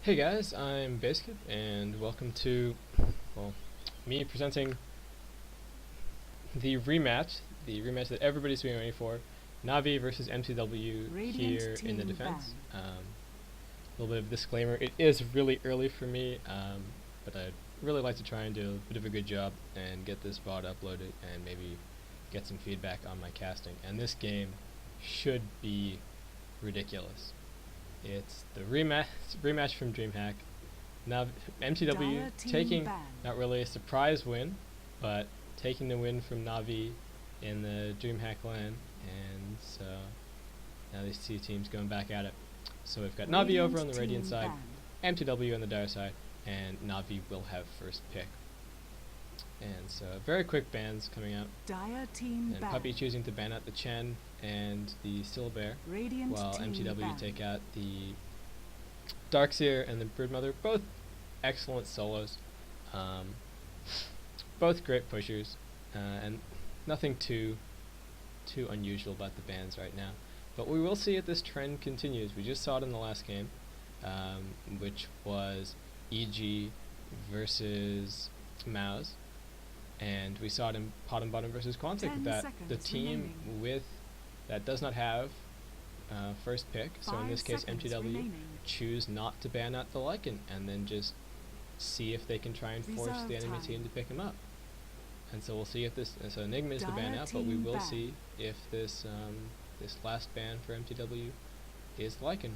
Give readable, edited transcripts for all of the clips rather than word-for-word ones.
Hey guys, I'm Basket, and welcome to, well, me presenting the rematch that everybody's been waiting for, Navi versus mTw Radiant here in the team defense. ban. A little bit of disclaimer, it is really early for me, but I'd really like to try and do a bit of a good job and get this VOD uploaded and maybe get some feedback on my casting. And this game should be ridiculous. It's the rematch from DreamHack. Now mTw Dire team taking ban. not really a surprise win, but taking the win from Navi in the DreamHack LAN, and so now these two teams going back at it. So we've got Navi over on the Radiant side, mTw on the Dire side, and Navi will have first pick. And so very quick bans coming out. Dire team And ban. Puppy choosing to ban out the Chen and the Still Bear, Radiant while team mTw ban. take out the Darkseer and the Broodmother. Both excellent solos. Both great pushers, and nothing too unusual about the bans right now. But we will see if this trend continues. We just saw it in the last game, which was EG versus Mouse, and we saw it in Pot and Bottom versus Quantic that the team with that does not have first pick, so in this case mTw, choose not to ban out the Lycan and then just see if they can try and force the enemy team to pick him up. And so we'll see if this, so Enigma is the ban out, but we will see if this this last ban for mTw is Lycan.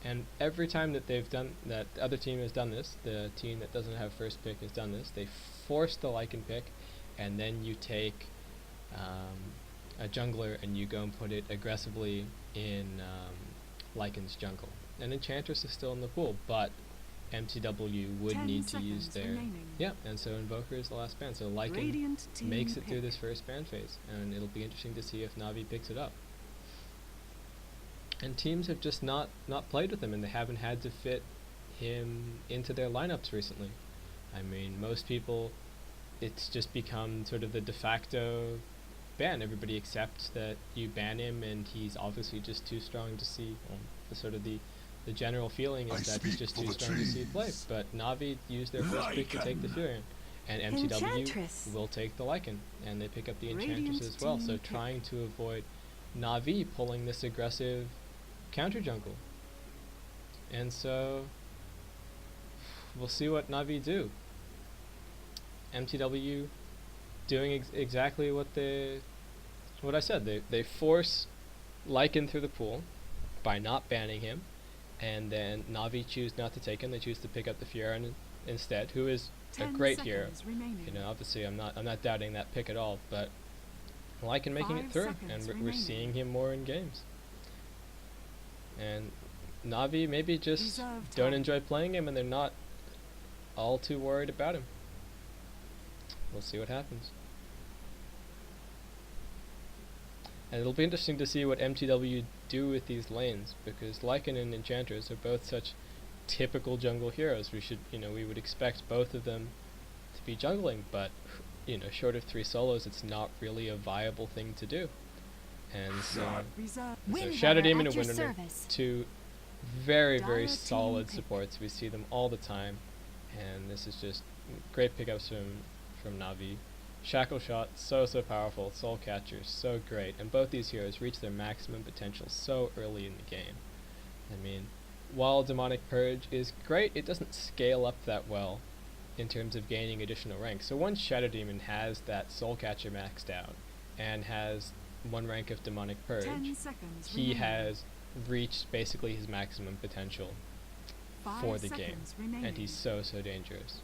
And every time that they've done that, the other team has done this, the team that doesn't have first pick has done this, they force the Lycan pick, and then you take a jungler and you go and put it aggressively in Lycan's jungle. And Enchantress is still in the pool, but mTw would need to use their and so Invoker is the last ban. So Lycan makes it through this first ban phase, and it'll be interesting to see if Navi picks it up. And teams have just not played with him, and they haven't had to fit him into their lineups recently. I mean, most people, it's just become sort of the de facto ban. Everybody accepts that you ban him, and he's obviously just too strong to see. The general feeling is that he's just too strong to see play. But Navi used their first pick to take the Furion, and mTw will take the Lycan, and they pick up the Enchantress as well. So trying to avoid Navi pulling this aggressive counter jungle. And so we'll see what Navi do. mTw doing exactly what I said. They force Lycan through the pool by not banning him, and then Navi choose not to take him. They choose to pick up the Furion instead, who is a great hero. You know, obviously I'm not doubting that pick at all, but Lycan making it through, and we're seeing him more in games. And Navi maybe just don't enjoy playing him, and they're not all too worried about him. We'll see what happens. And it'll be interesting to see what mTw do with these lanes, because Lycan and Enchantress are both such typical jungle heroes. We would expect both of them to be jungling, but short of 3 solos, it's not really a viable thing to do. And so Shadow Demon and Windrunner, two very solid supports. We see them all the time, and this is just great pickups from Navi. Shackle Shot, so powerful. Soul Catcher, so great. And both these heroes reach their maximum potential so early in the game. I mean, while Demonic Purge is great, it doesn't scale up that well in terms of gaining additional rank. So once Shadow Demon has that Soul Catcher maxed out and has 1 rank of Demonic Purge, he has reached basically his maximum potential for the game, and he's so dangerous.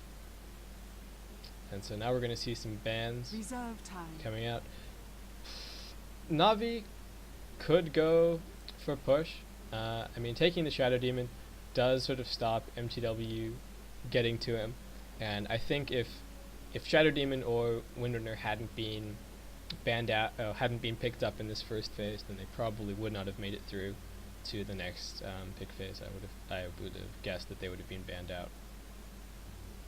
And so now we're going to see some bans coming out. Navi could go for push. I mean, taking the Shadow Demon does sort of stop mTw getting to him, and I think if Shadow Demon or Windrunner hadn't been banned out, hadn't been picked up in this first phase, then they probably would not have made it through to the next pick phase. I would have guessed that they would have been banned out.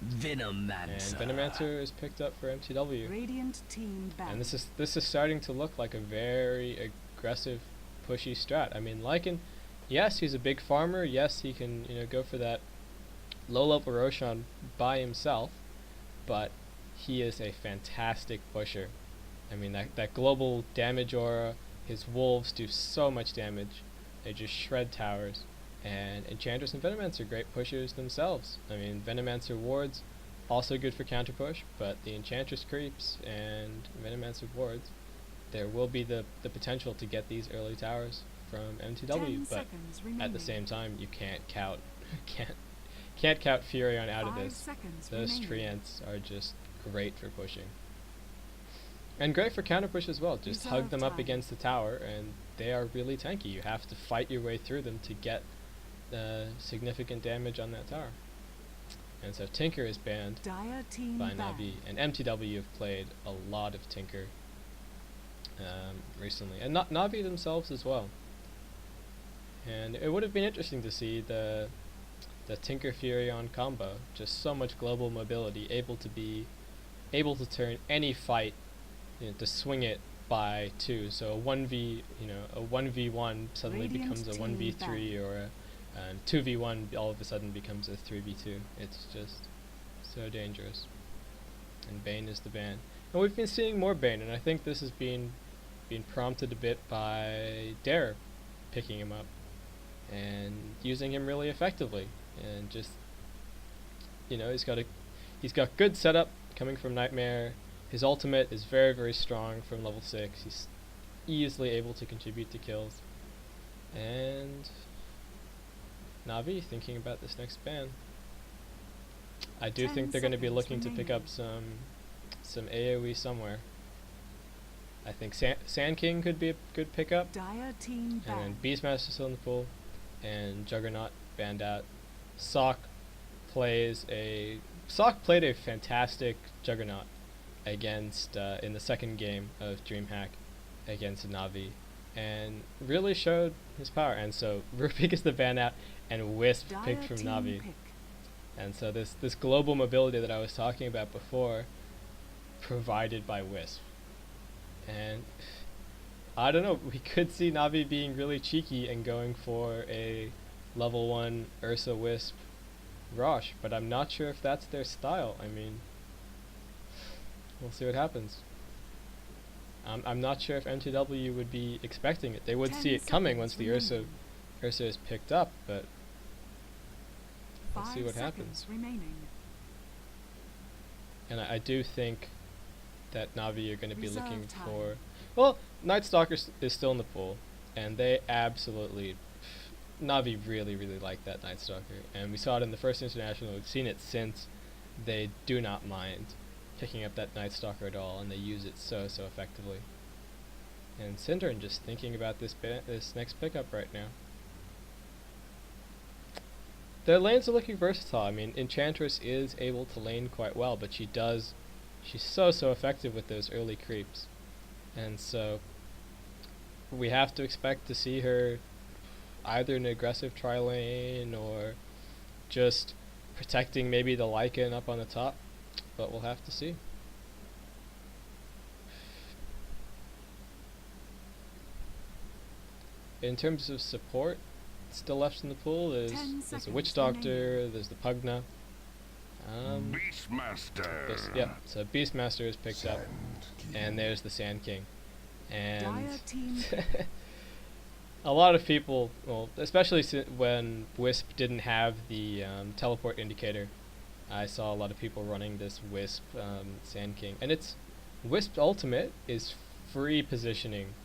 Venomancer. And Venomancer is picked up for mTw. Radiant team ban. And this is starting to look like a very aggressive, pushy strat. I mean, Lycan yes, he's a big farmer. Yes, he can, go for that low-level Roshan by himself, but he is a fantastic pusher. I mean, that global damage aura, his wolves do so much damage. They just shred towers. And Enchantress and Venomancer are great pushers themselves. I mean, Venomancer wards, also good for counter push, but the Enchantress creeps and Venomancer wards, there will be the potential to get these early towers from MTW, but at the same time, you can't count can't count Furion out of this. Those treants are just great for pushing. And great for counter push as well. Just hug them up against the tower and they are really tanky. You have to fight your way through them to get significant damage on that tower. And so Tinker is banned by Navi, and MTW have played a lot of Tinker recently, and Navi themselves as well. And it would have been interesting to see the Tinker Furion combo, just so much global mobility, able to turn any fight, to swing it by 2. So a 1v1 suddenly becomes a 1v3, or a 2v1 all of a sudden becomes a 3v2. It's just so dangerous. And Bane is the ban. And we've been seeing more Bane, and I think this has been prompted a bit by Dare picking him up and using him really effectively. And just, he's got good setup coming from Nightmare. His ultimate is very, very strong from level 6. He's easily able to contribute to kills. And Navi thinking about this next ban. I do think they're going to be looking to pick up some AoE somewhere. I think Sand King could be a good pickup. And then Beastmaster still in the pool. And Juggernaut banned out. Sock played a fantastic Juggernaut against in the second game of DreamHack against Navi, and really showed his power. And so Rupik is the ban out, and Wisp picked from Navi. And so this global mobility that I was talking about before, provided by Wisp. And I don't know, we could see Navi being really cheeky and going for a level 1 Ursa Wisp Rosh, but I'm not sure if that's their style. I mean, we'll see what happens. I'm not sure if MTW would be expecting it. They would see it coming once the Ursa is picked up, but we'll see what happens. And I do think that Navi are going to be looking for... Well, Night Stalker is still in the pool, and they absolutely... Navi really, really like that Night Stalker, and we saw it in the first International. We've seen it since. They do not mind picking up that Night Stalker at all, and they use it so effectively. And Syndrome just thinking about this next pickup right now. Their lanes are looking versatile. I mean, Enchantress is able to lane quite well, but she's so effective with those early creeps. And so we have to expect to see her either an aggressive tri-lane or just protecting maybe the Lycan up on the top, but we'll have to see. In terms of support, still left in the pool, there's a Witch Doctor, there's the Pugna. Beastmaster. Yep, so Beastmaster is picked up, and there's the Sand King. And a lot of people, well, especially when Wisp didn't have the teleport indicator, I saw a lot of people running this Wisp Sand King. And Wisp's ultimate is free positioning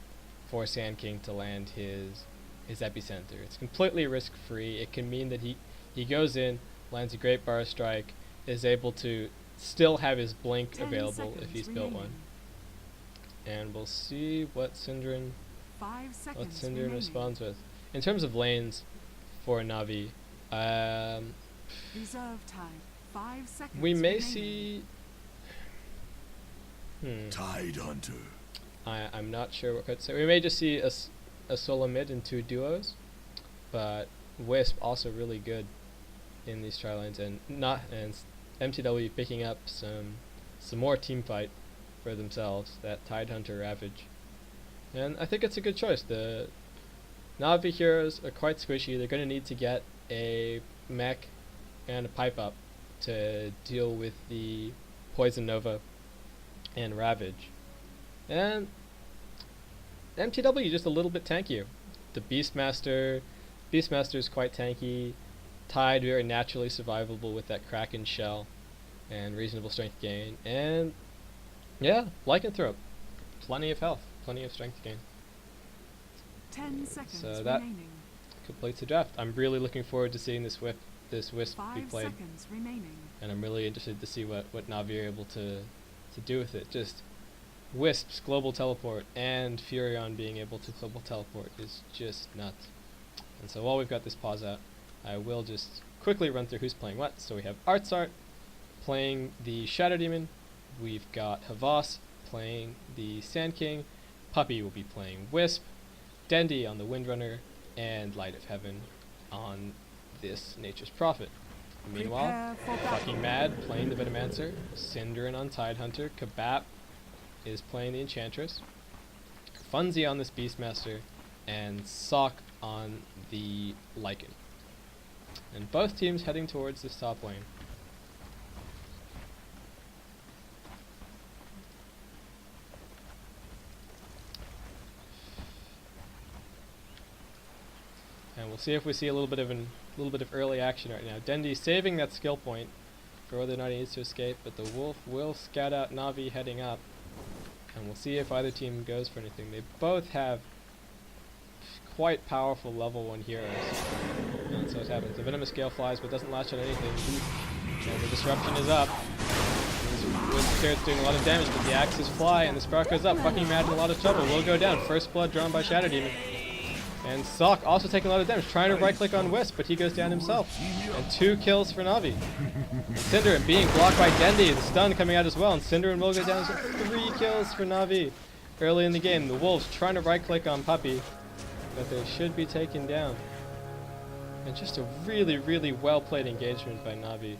for Sand King to land his epicenter. It's completely risk free. It can mean that he goes in, lands a great bar strike, is able to still have his blink available if he's built one. And we'll see what Syndrome responds with. In terms of lanes for Navi, we may see Tidehunter. I'm not sure what could say. We may just see a solo mid and 2 duos, but Wisp also really good in these tri lanes, and MTW picking up some more team fight for themselves, that Tidehunter Ravage. And I think it's a good choice. The Navi heroes are quite squishy. They're going to need to get a mech and a pipe up to deal with the Poison Nova and Ravage. And mTw just a little bit tankier. The Beastmaster is quite tanky. Tide very naturally survivable with that Kraken shell and reasonable strength gain. And yeah, Lycanthrope, plenty of health, plenty of strength gain. 10 seconds So that remaining. completes the draft. I'm really looking forward to seeing this Wisp be 5 played, seconds remaining. and I'm really interested to see what Navi are able to do with it. Just Wisp's global teleport and Furion being able to global teleport is just nuts. And so while we've got this pause out, I will just quickly run through who's playing what. So we have Artsart playing the Shadow Demon. We've got Havas playing the Sand King. Puppy will be playing Wisp. Dendy on the Windrunner, and Light of Heaven on this Nature's Prophet. Meanwhile, Prepare for battle. fucking Mad playing the Venomancer. Cinderin on Tidehunter. Kabap is playing the Enchantress. Funzy on this Beastmaster, and Sock on the Lycan. And both teams heading towards this top lane. And we'll see if we see a little bit of early action right now. Dendy saving that skill point for whether or not he needs to escape, but the Wolf will scout out Navi heading up. And we'll see if either team goes for anything. They both have quite powerful level 1 heroes. And so it happens. The Venomous Gale flies but doesn't latch on anything. And the disruption is up. Wind Spirit's doing a lot of damage, but the axes fly and the spark goes up. Fucking Mad in a lot of trouble. Will go down. First blood drawn by Shadow Demon. And Sock also taking a lot of damage, trying to right click on Wisp, but he goes down himself. And 2 kills for Navi. And Cinderin being blocked by Dendy, the stun coming out as well, and Cinderin will go down. So 3 kills for Navi early in the game. The Wolves trying to right click on Puppy, but they should be taken down. And just a really, really well played engagement by Navi.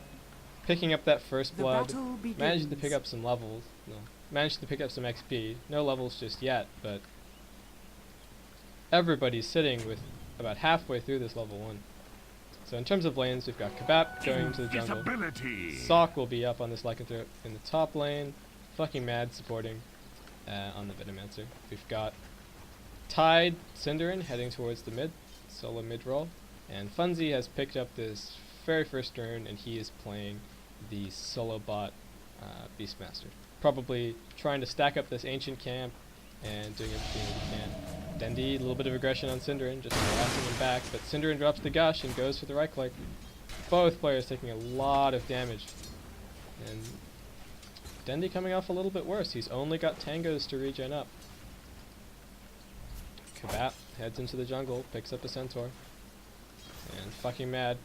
Picking up that first The blood, battle begins. managed to pick up some levels, managed to pick up some XP. No levels just yet, but everybody's sitting with about halfway through this level 1. So in terms of lanes, we've got Kabap going to the jungle. Sock will be up on this Lycanthrope in the top lane. Fucking Mad supporting on the Venomancer. We've got Tide Cinderin heading towards the mid, solo mid roll. And Funzy has picked up this very first turn, and he is playing the solo bot Beastmaster. Probably trying to stack up this ancient camp and doing everything that he can. Dendy, a little bit of aggression on Cinderin, just harassing him back, but Cinderin drops the gush and goes for the right click. Both players taking a lot of damage. And Dendy coming off a little bit worse. He's only got tangos to regen up. Kabap heads into the jungle, picks up a centaur. And fucking Mad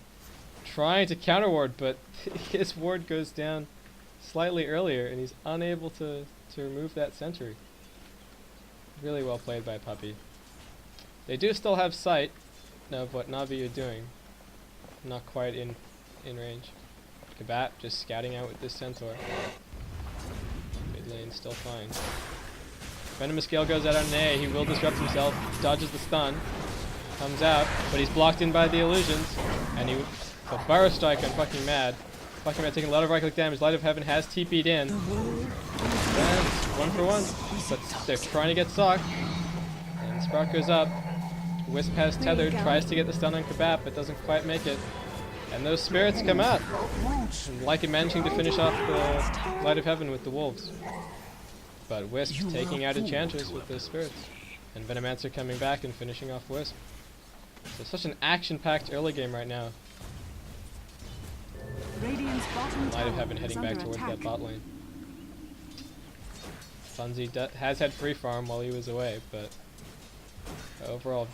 trying to counter ward, but his ward goes down slightly earlier and he's unable to remove that sentry. Really well played by Puppy. They do still have sight of what Navi are doing. Not quite in range. Kabap just scouting out with this centaur. Mid lane still fine. Venomous Gale goes out on an A. He will disrupt himself. Dodges the stun. Comes out, but he's blocked in by the illusions. And he a Burrow Strike on fucking Mad. Fucking Mad taking a lot of right click damage. Light of Heaven has TP'd in. And 1 for 1. But they're trying to get Sock. And Spark goes up. Wisp has tethered, tries to get the stun on Kabap, but doesn't quite make it. And those spirits come out. And Lycan managing to finish off the Light of Heaven with the Wolves. But Wisp taking out Enchantress with the spirits. And Venomancer coming back and finishing off Wisp. So such an action-packed early game right now. Radiant's bottom Light of tower Heaven is heading under back towards attack. that bot lane. Funzy has had free farm while he was away, but overall,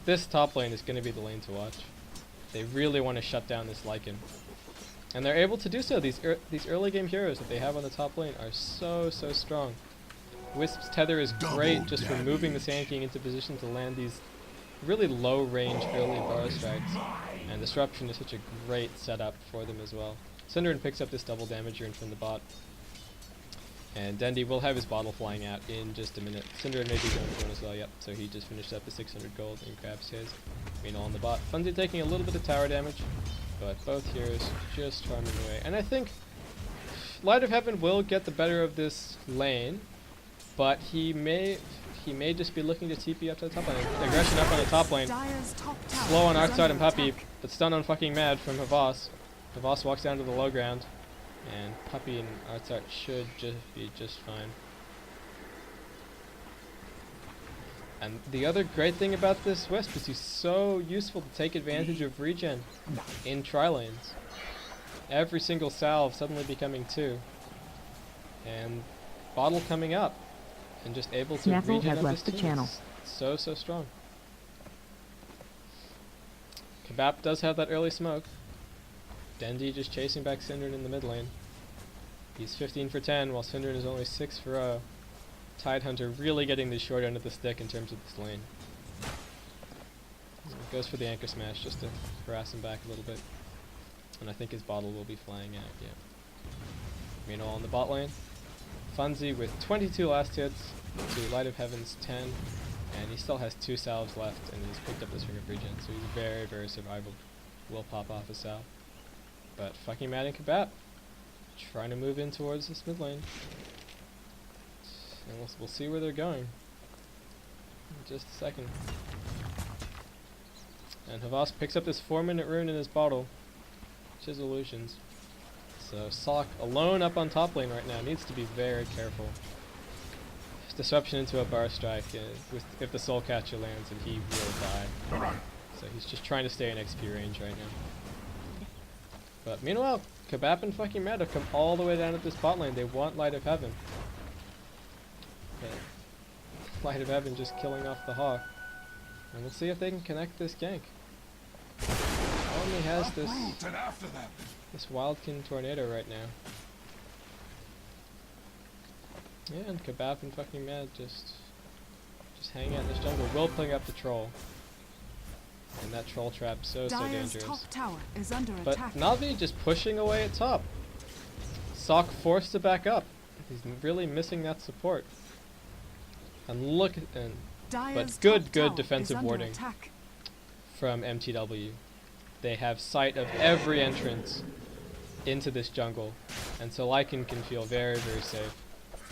this top lane is going to be the lane to watch. They really want to shut down this Lycan. And they're able to do so. These early game heroes that they have on the top lane are so strong. Wisp's tether is great, just for moving the Sand King into position to land these really low range early Burrow Strikes. And Disruption is such a great setup for them as well. Cinderin picks up this double damager in from the bot. And Dendy will have his bottle flying out in just a minute. Cinder may be going for one as well, yep. So he just finished up the 600 gold and grabs his. Meanwhile on the bot, Funzy taking a little bit of tower damage, but both heroes just farming away. And I think Light of Heaven will get the better of this lane, but he may just be looking to TP up to the top lane. Aggression up on the top lane. Slow on Artside and Puppy, but stun on fucking Mad from Havas. Havas walks down to the low ground, and Puppy and Artside should be just fine. And the other great thing about this Wisp is he's so useful to take advantage of regen in tri-lanes. Every single salve suddenly becoming 2. And bottle coming up. And just able to Snaffle regen has up left his the team. channel. So strong. Kebab does have that early smoke. Dendy just chasing back Synderen in the mid lane. He's 15 for 10 while Synderen is only 6 for 0. Tidehunter really getting the short end of the stick in terms of this lane. Goes for the anchor smash just to harass him back a little bit. And I think his bottle will be flying out, yeah. Meanwhile on the bot lane, Funzy with 22 last hits to Light of Heaven's 10, and he still has 2 salves left, and he's picked up this ring of regen, so he's very survivable. Will pop off a salve. But fucking Mad and Kebab trying to move in towards this mid lane. And we'll see where they're going in just a second. And Havas picks up this 4-minute rune in his bottle. Chisel Illusions. So Sock alone up on top lane right now needs to be very careful. Disruption into a bar strike if the Soul Catcher lands, and he will die. So he's just trying to stay in XP range right now. But meanwhile, Kebab and fucking Mad have come all the way down at this bot lane. They want Light of Heaven. But Light of Heaven just killing off the Hawk. And we'll see if they can connect this gank. Only has this Wildkin Tornado right now. Yeah, and Kebab and fucking Mad just hang out in this jungle. Will putting up the troll. And that troll trap so dangerous. Top tower is under but attack. Navi just pushing away at top. Sock forced to back up. He's really missing that support. And look at but good defensive warding from mTw. They have sight of every entrance into this jungle, and so Lycan can feel very safe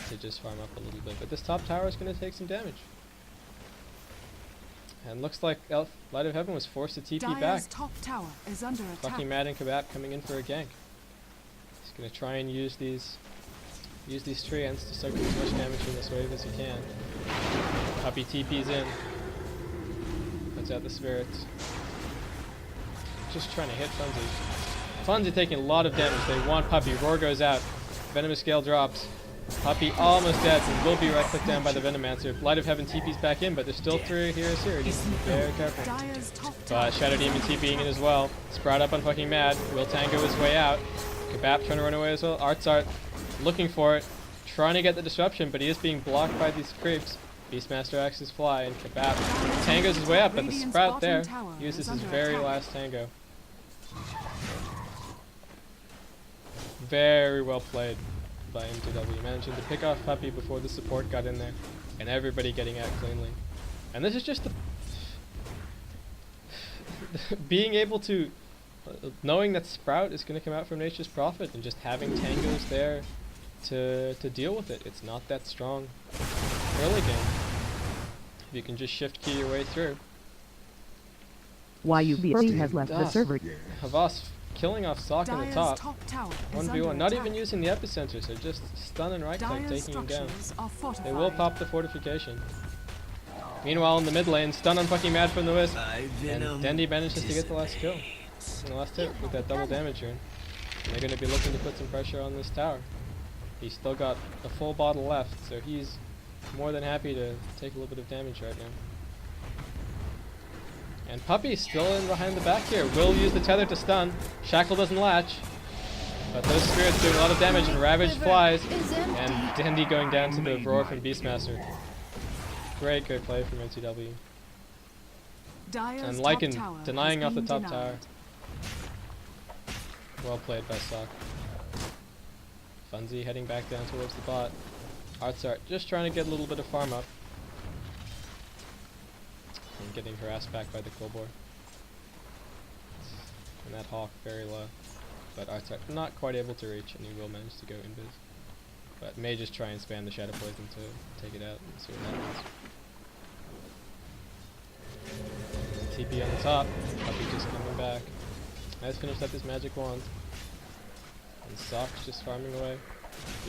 to just farm up a little bit. But this top tower is going to take some damage. And looks like Light of Heaven was forced to TP back. Top tower is under attack. Fucking Mad and Kebab coming in for a gank. He's going to try and use these treants to soak as much damage from this wave as he can. Puppy TP's in. Puts out the spirits. Just trying to hit Funzy. Funzy taking a lot of damage. They want Puppy. Roar goes out. Venomous Scale drops. Puppy almost dead and will be right clicked down by the Venomancer. Light of Heaven TP's back in, but there's still 3 heroes here. Just be very careful. But Shadow Demon TPing in as well. Sprout up on fucking Mad. Will Tango his way out. Kebab trying to run away as well. Artsart looking for it. Trying to get the disruption, but he is being blocked by these creeps. Beastmaster axes fly, and Kebab tangos his way up, but the Sprout there uses his very last tango. Very well played by mTw, managing to pick off Puppy before the support got in there, and everybody getting out cleanly. And this is just the being able to knowing that Sprout is going to come out from Nature's Prophet and just having tangos there to deal with it. It's not that strong early game. You can just shift key your way through. YUBC has left the server. Havas killing off Sock in the top. 1v1, not even using the epicenter, so just stun and right click, taking him down. They will pop the fortification. Meanwhile in the mid lane, stun on fucking Mad from the Wisp, and Dendy manages to get the last kill. And the last hit with that double damage rune. And they're going to be looking to put some pressure on this tower. He's still got a full bottle left, so he's more than happy to take a little bit of damage right now. And Puppy's still in behind the back here. Will use the tether to stun. Shackle doesn't latch. But those spirits doing a lot of damage, and Ravage flies. And Dendy going down to the roar from Beastmaster. Great play from mTw. And Lycan denying off the top tower. Well played by Sock. Funzy heading back down towards the bot. Artsart just trying to get a little bit of farm up. And getting harassed back by the Kolbor. And that Hawk very low. But Artsart not quite able to reach, and he will manage to go invis. But may just try and spam the Shadow Poison to take it out and see what happens. TP on the top. Puppy just coming back. Has finished up his magic wand. And Sock's just farming away.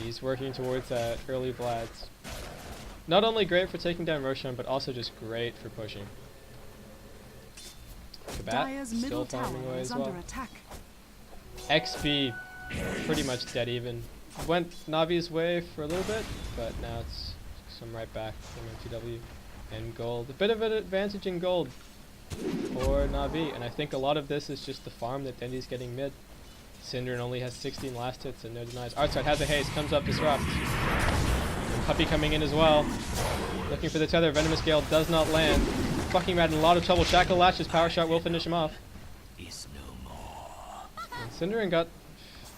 He's working towards that early Vlad's. Not only great for taking down Roshan, but also just great for pushing. Kabat still farming away as well. XP pretty much dead even. Went Navi's way for a little bit, but now it's some right back from mTw. And gold. A bit of an advantage in gold for Navi, and I think a lot of this is just the farm that Dendy's getting mid. Synderen only has 16 last hits and no denies. Artside has a haste, comes up, disrupt. And Puppy coming in as well. Looking for the tether. Venomous Gale does not land. Fucking Mad in a lot of trouble. Shackle lashes, power shot will finish him off. Is no more. And Synderen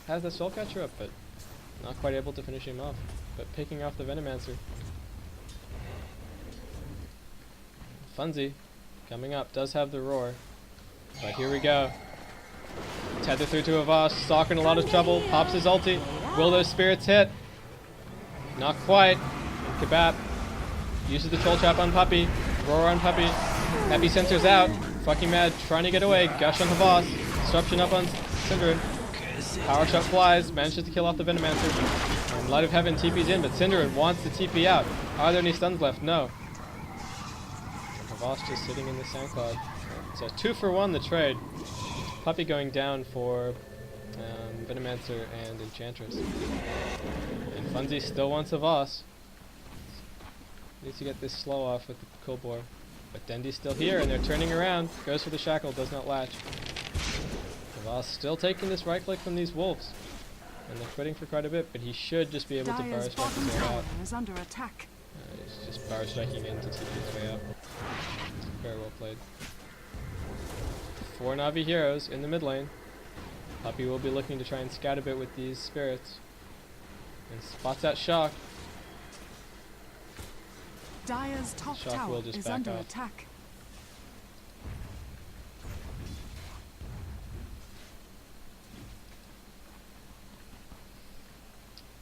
has the soul catcher up, but not quite able to finish him off. But picking off the Venomancer. Funzy coming up, does have the roar. But here we go. Tether through to Avast, Stalker in a lot of trouble, pops his ulti. Will those spirits hit? Not quite. Kebab uses the troll trap on Puppy. Roar on Puppy. Epicenter's out. Fucking Mad trying to get away. Gush on Havas. Disruption up on Synderen. Power shot flies. Manages to kill off the Venomancer. And Light of Heaven TP's in, but Synderen wants to TP out. Are there any stuns left? No. Havas just sitting in the sand cloud. So 2 for 1 the trade. Puppy going down for Venomancer and Enchantress. And Funzy still wants a Voss. Needs to get this slow off with the Kolbor. But Dendy's still here and they're turning around. Goes for the shackle, does not latch. The Voss still taking this right click from these wolves. And they're quitting for quite a bit, but he should just be able to bar strike his way out. Is under attack. He's just bar striking in to take his way out. Very well played. 4 Navi heroes in the mid lane. Puppy will be looking to try and scout a bit with these spirits. And spots that Shock. Dire's top Shock tower will just is back under off. attack.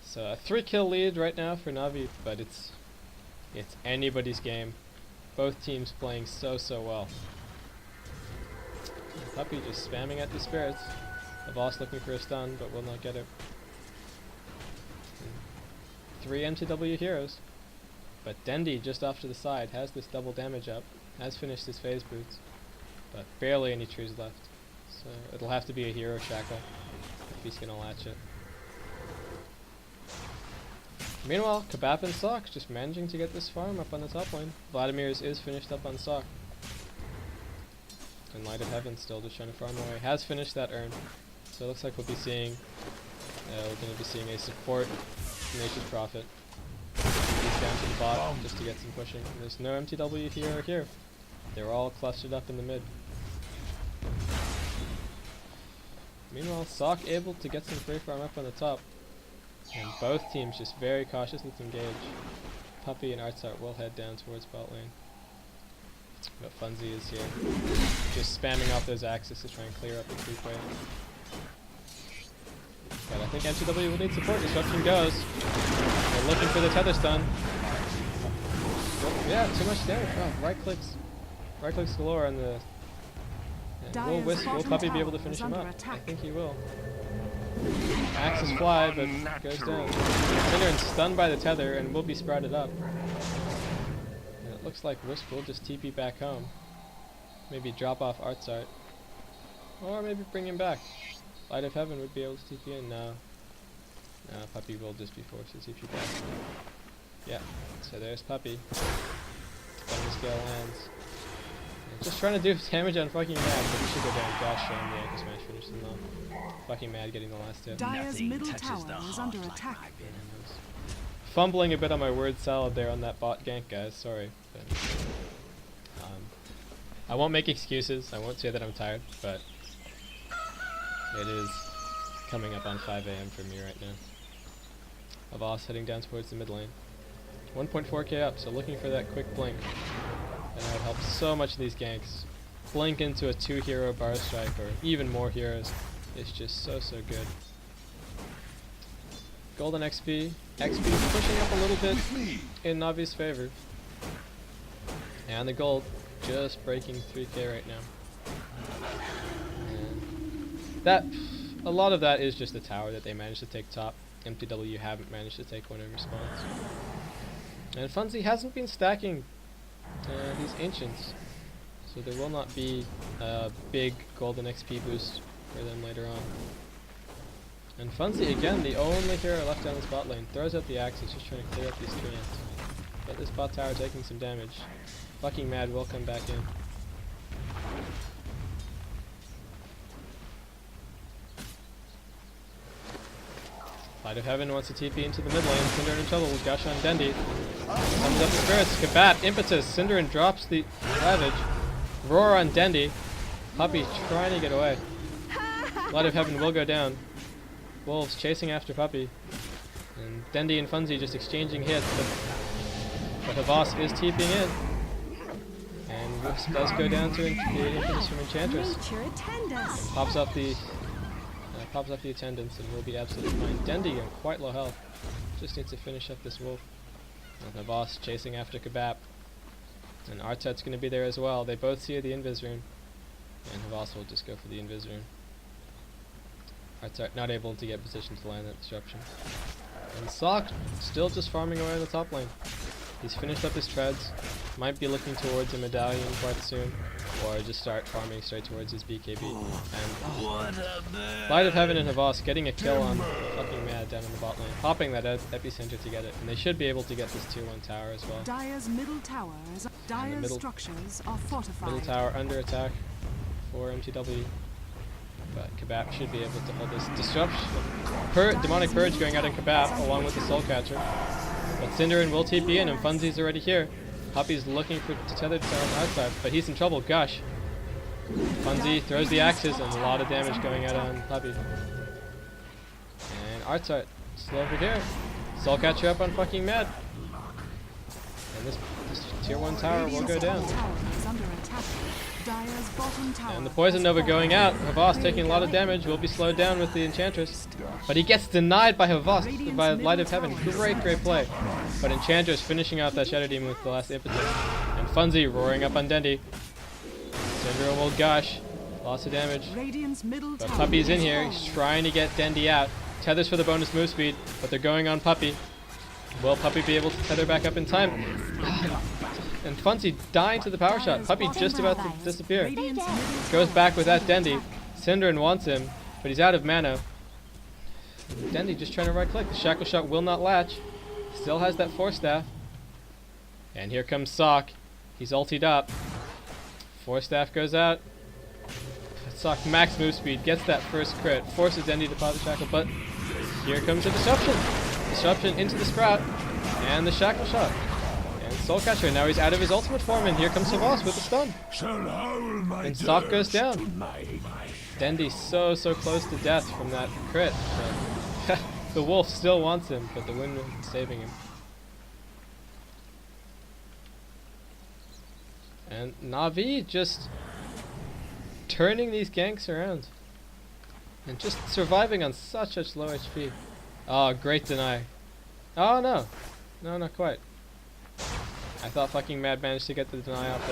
So a 3-kill lead right now for Navi, but it's anybody's game. Both teams playing so well. And Puppy just spamming at the spirits. The boss looking for a stun, but will not get it. And 3 mTw heroes. But Dendy just off to the side has this double damage up, has finished his phase boots, but barely any trees left. So it'll have to be a hero shackle if he's gonna latch it. Meanwhile, Kabap and Sock just managing to get this farm up on the top lane. Vladimir's is finished up on Sock. And Light of Heaven still just trying to farm away. Has finished that urn. So it looks like we'll be seeing a support Nature's Prophet. He's down to the bot just to get some pushing. And there's no mTw here or here. They're all clustered up in the mid. Meanwhile, Sock able to get some free farm up on the top. And both teams just very cautious with engage. Puppy and Artsart will head down towards bot lane. But Funzy is here. Just spamming off those axes to try and clear up the creep wave. But I think mTw will need support. Disruption goes. They're looking for the tether stun. Yeah, too much damage. Oh, right clicks galore on the... And will Puppy be able to finish him up? I think he will. Axes fly, but goes down. Synderen stunned by the tether and will be sprouted up. And it looks like Wisp will just TP back home. Maybe drop off Artsart. Or maybe bring him back. Light of Heaven would be able to TP in. No. No, Puppy will just be forced to TP back. Yeah, so there's Puppy. Venomous Gale lands. And just trying to do damage on fucking Mad, but he should go down. Gosh, and the Ankle Smash finished him off. Fucking Mad getting the last hit. Dire's middle tower is under attack. Fumbling a bit on my word salad there on that bot gank, guys. Sorry. But, I won't make excuses. I won't say that I'm tired, but it is coming up on 5 AM for me right now. Havas heading down towards the mid lane. 1.4k up, so looking for that quick blink. And that would help so much of these ganks. Blink into a 2-hero bar strike or even more heroes is just so good. Golden XP. XP is pushing up a little bit in Navi's favor. And the gold just breaking 3k right now. And that, a lot of that is just the tower that they managed to take top. mTw haven't managed to take one in response. And Funzy hasn't been stacking these ancients, so there will not be a big golden XP boost for them later on. And Funzy again, the only hero left down the spot lane, throws out the axes, just trying to clear up these treants. But this bot tower taking some damage. Fucking Mad will come back in. Light of Heaven wants to TP into the mid lane. Cinderin in trouble with Gush on Dendi. Comes up the spirits. Kabat, Impetus. Cinderin drops the Ravage. Roar on Dendi. Puppy trying to get away. Light of Heaven will go down. Wolves chasing after Puppy. And Dendi and Funzy just exchanging hits. But Havas is TPing in. And Wisp does go down to the Impetus from Enchantress. And pops off the attendants and will be absolutely fine. Dendi on quite low health. Just needs to finish up this wolf. And Havas chasing after Kebab. And Artet's going to be there as well. They both see the Invis rune. And Havas will just go for the Invis rune. Artet not able to get position to land that disruption. And Sock still just farming away on the top lane. He's finished up his treads. Might be looking towards a medallion quite soon. Or just start farming straight towards his BKB. And Light of Heaven and Havas getting a kill on fucking Mad down in the bot lane. Popping that epicenter to get it. And they should be able to get this 2-1 tower as well. Dire's middle tower is Dire's structures are fortified. Middle tower under attack for mTw. But Kebab should be able to hold this disruption. Demonic Purge going out in Kebab along with the Soul Catcher. But Cinderin will TP in and Funzy's already here. Puppy's looking to tether to on outside, but he's in trouble. Gush. Funzy throws the axes and a lot of damage going out on Puppy. And Artsart still over here. Soul Catcher up on fucking Mad. And this tier 1 tower will go down. And the Poison Nova going out. Havas taking a lot of damage. Will be slowed down with the Enchantress. But he gets denied by Havas, by Light of Heaven. Great play. But Enchantress finishing off that Shadow Demon with the last impetus. And Funzy roaring up on Dendi. Syndrome will Gush. Lots of damage. But Puppy's in here. He's trying to get Dendi out. Tethers for the bonus move speed. But they're going on Puppy. Will Puppy be able to tether back up in time? And Funzy dying to the power shot. Puppy just about to disappear. Goes back with that Dendi. Cinderin wants him, but he's out of mana. Dendi just trying to right click. The Shackle Shot will not latch. Still has that Force Staff. And here comes Sock. He's ultied up. Force Staff goes out. Sock max move speed. Gets that first crit. Forces Dendi to pop the Shackle, but here comes the Disruption. Disruption into the Sprout. And the Shackle Shot. Soul Catcher, now he's out of his ultimate form, and here comes Havas with the stun. And Sock goes down. Dendi so close to death from that crit. But the wolf still wants him, but the wind is saving him. And Na'Vi just turning these ganks around. And just surviving on such low HP. Oh, great deny. Oh no. No, not quite. I thought fucking Mad managed to get the deny off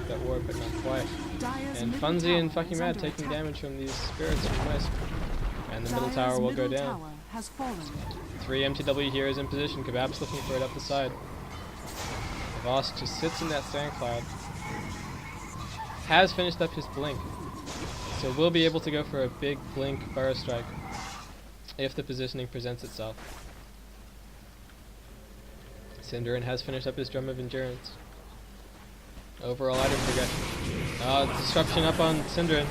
that ward, but not quite. And Funzy and fucking Mad taking damage from these spirits from Wisp. And the middle tower will go down. 3 mTw heroes in position. Kebab's looking for it up the side. Havas just sits in that sand cloud. Has finished up his blink. So we'll be able to go for a big blink burrow strike if the positioning presents itself. Cinderin has finished up his Drum of Endurance. Overall item progression. Disruption up on Cinderin.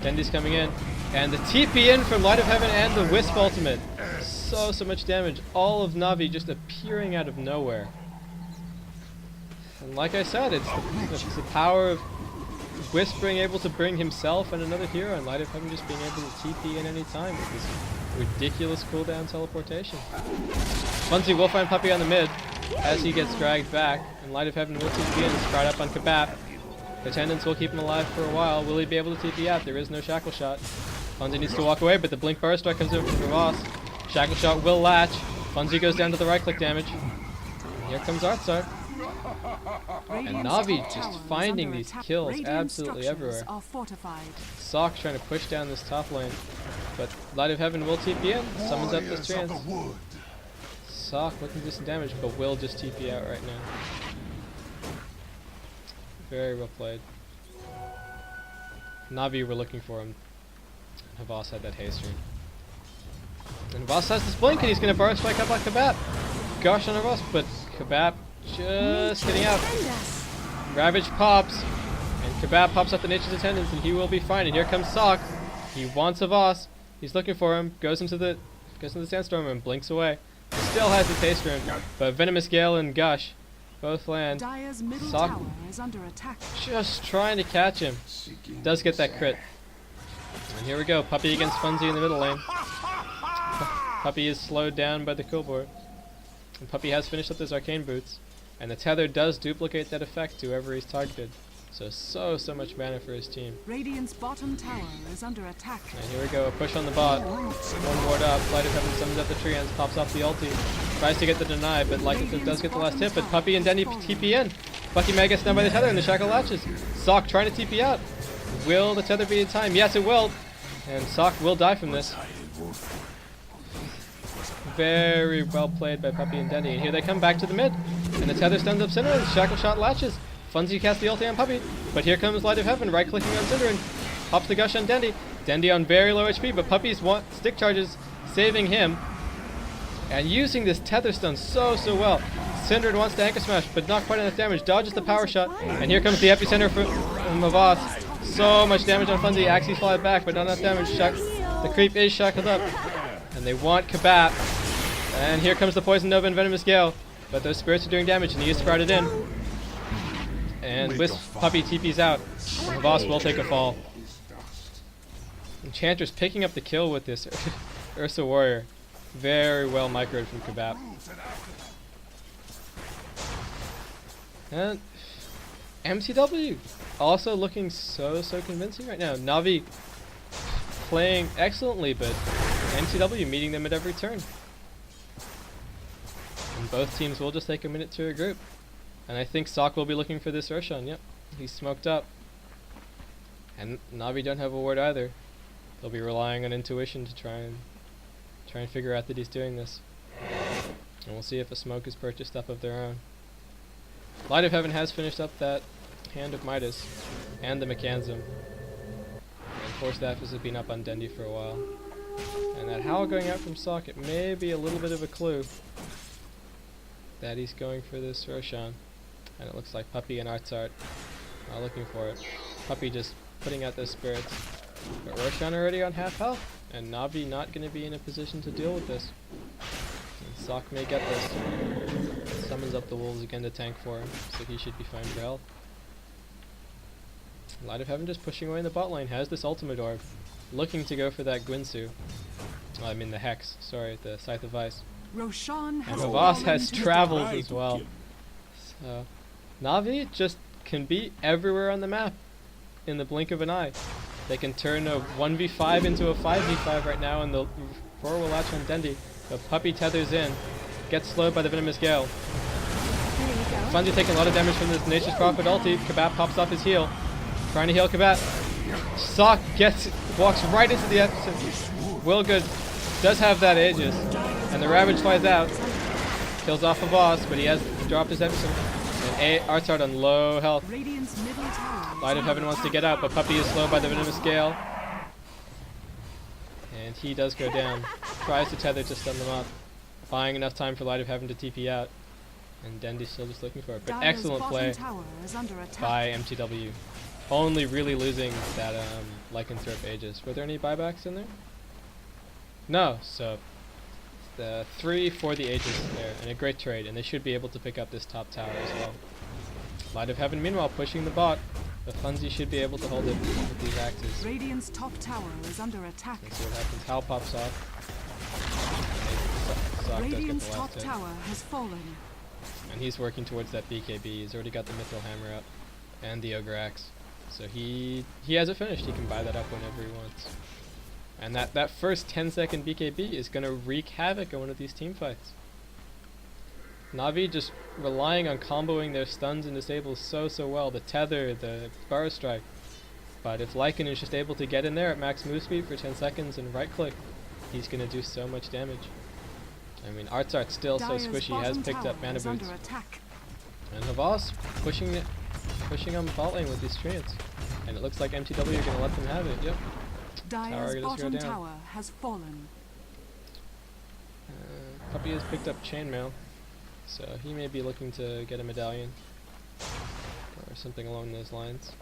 Dendi's coming in. And the TP in from Light of Heaven and the Wisp ultimate. So much damage. All of Na'Vi just appearing out of nowhere. And like I said, it's the power of Wisp being able to bring himself and another hero, and Light of Heaven just being able to TP in any time with his ridiculous cooldown teleportation. Funzy will find Puppy on the mid as he gets dragged back, and Light of Heaven will TP in and sprout up on Kebab. Attendants will keep him alive for a while. Will he be able to TP out? There is no Shackle Shot. Funzy needs to walk away, but the Blink Burst Strike comes in from Voss. Shackle Shot will latch. Funzy goes down to the right click damage. And here comes Artsart. And Navi just finding these kills absolutely everywhere. Sock trying to push down this top lane, but Light of Heaven will TP in, summons up this chance. Sock looking to do some damage, but will just TP out right now. Very well played. Navi were looking for him. Voss had that haste ring. And Voss has this blink and he's going to burst strike up like Kebab. Gosh on Voss, but Kebab just getting out. Ravage pops, and Kebab pops up the Nature's Attendants, and he will be fine. And here comes Sock. He wants a Voss. He's looking for him. Goes into the sandstorm and blinks away. He still has the taste room, but Venomous Gale and Gush both land. Sock just trying to catch him. Does get that crit. And here we go. Puppy against Funzy in the middle lane. Puppy is slowed down by the kill board. And Puppy has finished up his arcane boots. And the tether does duplicate that effect to whoever he's targeted. So much mana for his team. Radiant's bottom tower is under attack. And here we go, a push on the bot. One ward up, Light of Heaven summons up the tree and pops off the ulti. Tries to get the deny, but Light of Heaven does get the last hit, but Puppy and Denny TP in. Bucky Mag gets down by the tether and the shackle latches. Sock trying to TP out. Will the tether be in time? Yes, it will. And Sock will die from this. Very well played by Puppy and Denny. And here they come back to the mid. And the tether stuns up Cinder and the shackle shot latches. Funzy casts the ulti on Puppy, but here comes Light of Heaven, right-clicking on Cinder and pops the Gush on Dendy. Dendy on very low HP, but Puppy's stick charges saving him. And using this tether stun so well. Cinder wants to anchor smash, but not quite enough damage. Dodges the power shot, and here comes the epicenter from Voss. So much damage on Funzy. Axie's fly back, but not enough damage. The creep is shackled up, and they want Kebab. And here comes the Poison Nova and Venomous Gale, but those spirits are doing damage, and he is sprouted in. And Wisp Puppy TP's out, and Voss will take a fall. Enchantress picking up the kill with this Ursa Warrior. Very well microed from Kebab. And mTw also looking so convincing right now. Navi playing excellently, but mTw meeting them at every turn. And both teams will just take a minute to regroup. And I think Sock will be looking for this Roshan. Yep, he's smoked up. And Navi don't have a ward either. They'll be relying on intuition to try and figure out that he's doing this. And we'll see if a smoke is purchased up of their own. Light of Heaven has finished up that Hand of Midas and the Mechanism. And Force Staff has been up on Dendy for a while. And that Howl going out from Sock, it may be a little bit of a clue that he's going for this Roshan. And it looks like Puppy and Artsart are looking for it. Puppy just putting out those spirits. But Roshan already on half health, and Navi not going to be in a position to deal with this. And Sock may get this. Summons up the wolves again to tank for him, so he should be fine for health. Light of Heaven just pushing away in the bot lane, has this ultimate orb. Looking to go for that Gwynsu. I mean the Hex, sorry, the Scythe of Ice. Roshan and Voss has travels as well. So Navi just can be everywhere on the map in the blink of an eye. They can turn a 1v5 into a 5v5 right now, and the 4 will latch on Dendy. But Puppy tethers in, gets slowed by the Venomous Gale. Funzy taking a lot of damage from this Nature's Prophet ulti. Kebab pops off his heal, trying to heal Kebab. Sock walks right into the epicenter. Willgood does have that Aegis, and the Ravage flies out, kills off a boss, but he has dropped his epicenter. And Artsart on low health. Light of Heaven wants to get out, but Puppy is slowed by the Venomous Gale. And he does go down. Tries to tether to stun them up. Buying enough time for Light of Heaven to TP out. And Dendy's still just looking for it. But excellent play by mTw. Only really losing that Lycanthrope Aegis. Were there any buybacks in there? No, so the 3 for the Aegis there, and a great trade, and they should be able to pick up this top tower as well. Light of Heaven meanwhile pushing the bot, but Funzy should be able to hold it with these axes. Radiant's top tower is under attack. Let's see what happens. Howl pops off. Sock does get Radiant's the top last hit. tower has fallen. And he's working towards that BKB. He's already got the Mithril Hammer up and the Ogre Axe. So he has it finished. He can buy that up whenever he wants. And that first 10-second BKB is going to wreak havoc on one of these team fights. Na'Vi just relying on comboing their stuns and disables so well. The Tether, the Burrow Strike. But if Lycan is just able to get in there at max move speed for 10 seconds and right click, he's going to do so much damage. I mean, Art's still so Dire's squishy. He has bottom picked up tower mana is boots. under attack. And Havas pushing on bot lane with these treants. And it looks like mTw are going to let them have it. Yep. Dire's just go bottom down. tower has fallen. Puppy has picked up chainmail, so he may be looking to get a medallion or something along those lines.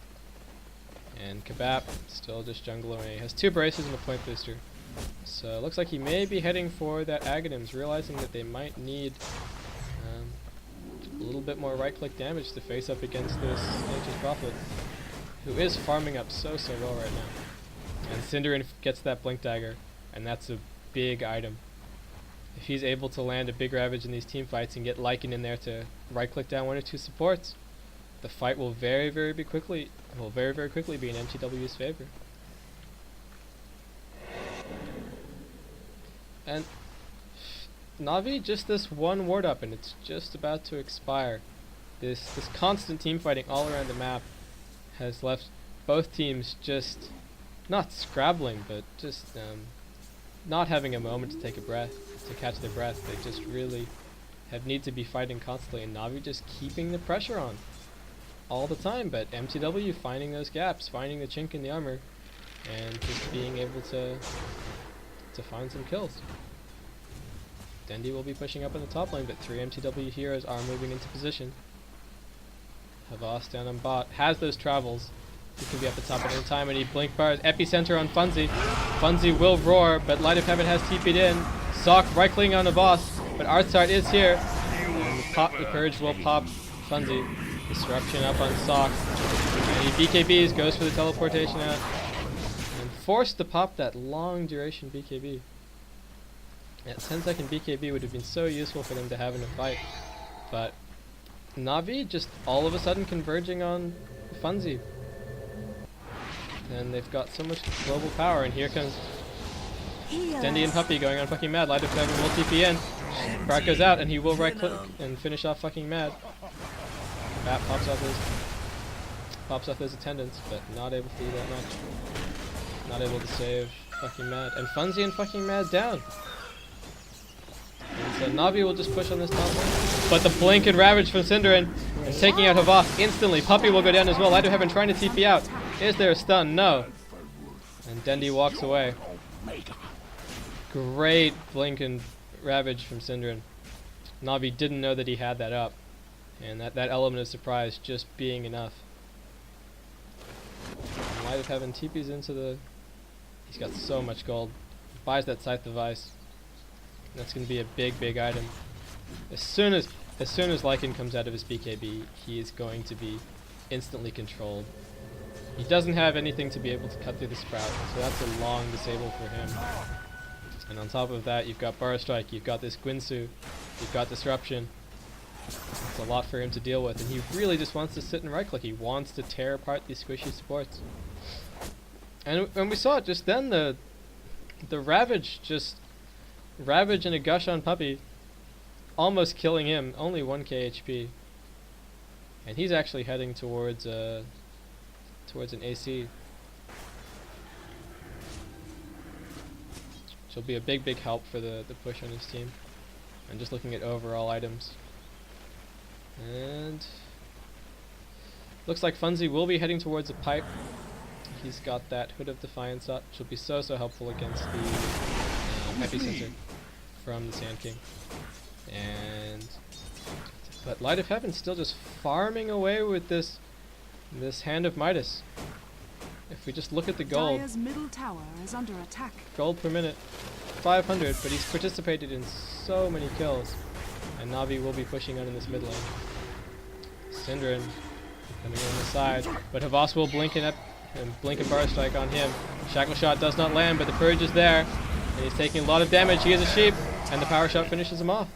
And Kabap still just jungle away. Has 2 braces and a point booster. So it looks like he may be heading for that Aghanims, realizing that they might need a little bit more right-click damage to face up against this Nature's Prophet, who is farming up so well right now. And Cinderin gets that Blink Dagger, and that's a big item. If he's able to land a big Ravage in these team fights and get Lycan in there to right-click down 1 or 2 supports, the fight will very quickly be in mTw's favor. And Na'Vi just this one ward up and it's just about to expire. This constant team fighting all around the map has left both teams just not scrabbling, but just not having a moment to take a breath, to catch their breath. They just really need to be fighting constantly, and Na'Vi just keeping the pressure on all the time, but mTw finding those gaps, finding the chink in the armor, and just being able to find some kills. Dendi will be pushing up in the top lane, but 3 mTw heroes are moving into position. Havas down on bot, has those travels. He can be up the top at any time, and he blink bars. Epicenter on Funzi. Funzi will roar, but Light of Heaven has TP'd in. Sock right clicking on Havas, but Artsart is here. And the Courage will pop Funzi. Disruption up on Sock. And he BKBs, goes for the teleportation out. And forced to pop that long duration BKB. That 10-second BKB would have been so useful for them to have in a fight. But Na'Vi just all of a sudden converging on Funzi. And they've got so much global power, and here comes Dendi and Puppy going on fucking mad. Light of Heaven will TP in. Brat goes out, and he will right click and finish off fucking mad. Bat pops off his attendants, but not able to do that much. Not able to save fucking mad. And Funzi and fucking mad down. And so Na'Vi will just push on this top lane. But the blink and ravage from Cinderin and taking out Havas instantly. Puppy will go down as well. Light of Heaven trying to TP out. Is there a stun? No. And Dendi walks away. Great blink and ravage from Cinderin. Na'Vi didn't know that he had that up. And that element of surprise just being enough. And Light of Heaven TP's into the... He's got so much gold. Buys that Scythe device. That's going to be a big item. As soon as Lycan comes out of his BKB, he is going to be instantly controlled. He doesn't have anything to be able to cut through the Sprout, so that's a long disable for him. And on top of that, you've got Burrow Strike, you've got this Gwynsu, you've got Disruption. It's a lot for him to deal with, and he really just wants to sit and right-click. He wants to tear apart these squishy supports. And when we saw it just then, the Ravage and a gush on Puppy, almost killing him, only 1k HP. And he's actually heading towards an AC. Which will be a big help for the push on his team. And just looking at overall items. And looks like Funzi will be heading towards a pipe. He's got that Hood of Defiance up, which will be so helpful against the Epicenter from the Sand King. But Light of Heaven still just farming away with this Hand of Midas. If we just look at the gold, Dire's middle tower is under attack. gold per minute, 500, but he's participated in so many kills. And Na'Vi will be pushing on in this mid lane. Cinderin coming on the side, but Havas will blink and blink and Burrow Strike on him. Shackle Shot does not land, but the Purge is there, and he's taking a lot of damage. He is a sheep. And the power shot finishes him off.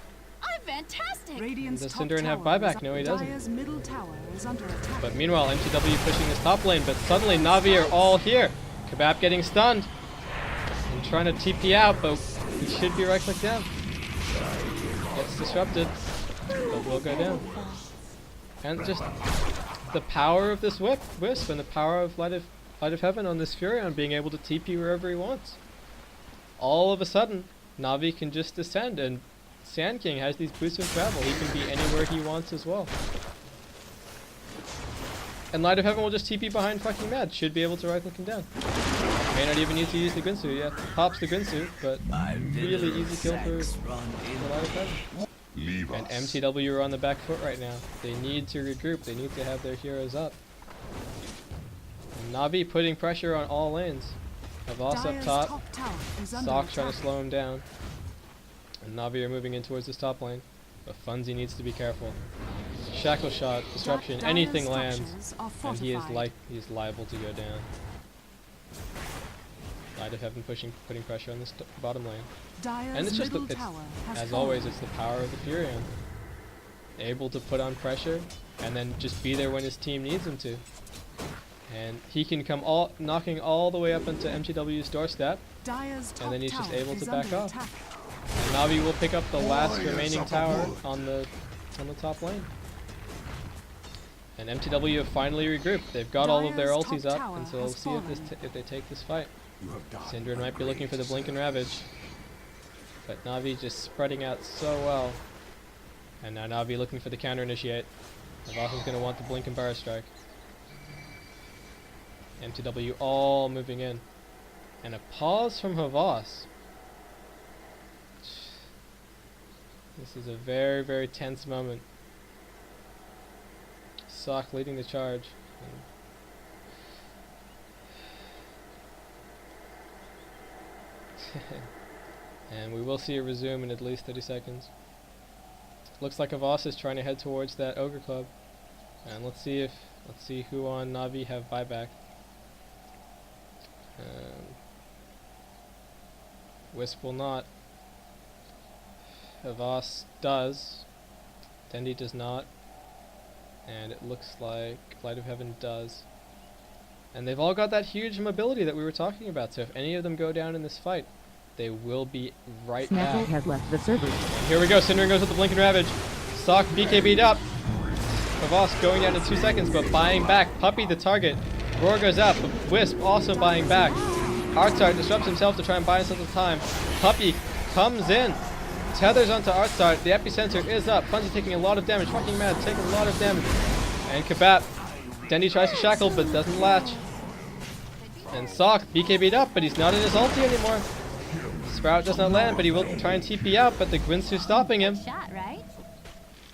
I'm fantastic. Radiant's Does top Synderen have tower buyback? is No, he up. doesn't. Dire's middle tower is under attack. But meanwhile, mTw pushing his top lane, but suddenly Na'Vi are all here. Kebab getting stunned. And trying to TP out, but he should be right-click down. Gets disrupted, but will go down. And just the power of this Wisp and the power of Light of Heaven on this Furion being able to TP wherever he wants. All of a sudden, Na'Vi can just descend, and Sand King has these boosts of travel. He can be anywhere he wants as well. And Light of Heaven will just TP behind fucking Mad. Should be able to right-click him down. May not even need to use the Gunsu. Yeah, pops the Gunsu, but really easy kill for Light of Heaven. And mTw are on the back foot right now. They need to regroup. They need to have their heroes up. And Na'Vi putting pressure on all lanes. Havas up top. Sock trying to slow him down. And Na'Vi are moving in towards this top lane. But Funzy needs to be careful. Shackle shot, disruption, anything lands, and he is liable to go down. Light of Heaven putting pressure on this bottom lane. And it's just, as always, it's the power of the Furion. Able to put on pressure, and then just be there when his team needs him to. And he can come knocking all the way up into mTw's doorstep, and then he's just able to back off. And Na'Vi will pick up the last remaining tower on the top lane. And mTw have finally regrouped. They've got all of their ultis up, and so we'll see if they take this fight. Synderen might be looking for the Blink and Ravage, but Na'Vi just spreading out so well. And now Na'Vi looking for the counter initiate. Havas is going to want the Blink and Barra Strike. mTw all moving in. And a pause from Havas. This is a very, very tense moment. Sock leading the charge. And we will see it resume in at least 30 seconds. Looks like Havas is trying to head towards that Ogre Club. And let's see who on Na'Vi have buyback. Wisp will not. Havas does. Dendi does not. And it looks like Light of Heaven does. And they've all got that huge mobility that we were talking about, so if any of them go down in this fight, they will be right back. Has left the server. And here we go, Synderen goes with the Blink and Ravage. Sock BKB'd up. Havas going down in 2 seconds, but buying back. Puppy the target. Roar goes out, but Wisp also buying back. Artsart disrupts himself to try and buy himself some time. Puppy comes in. Tethers onto Artsart. The epicenter is up. Funzy taking a lot of damage. Fucking Mad taking a lot of damage. And Kabap. Dendi tries to shackle, but doesn't latch. And Sock BKB'd up, but he's not in his ulti anymore. Sprout does not land, but he will try and TP out, but the Gwynsu's stopping him. Shot, right?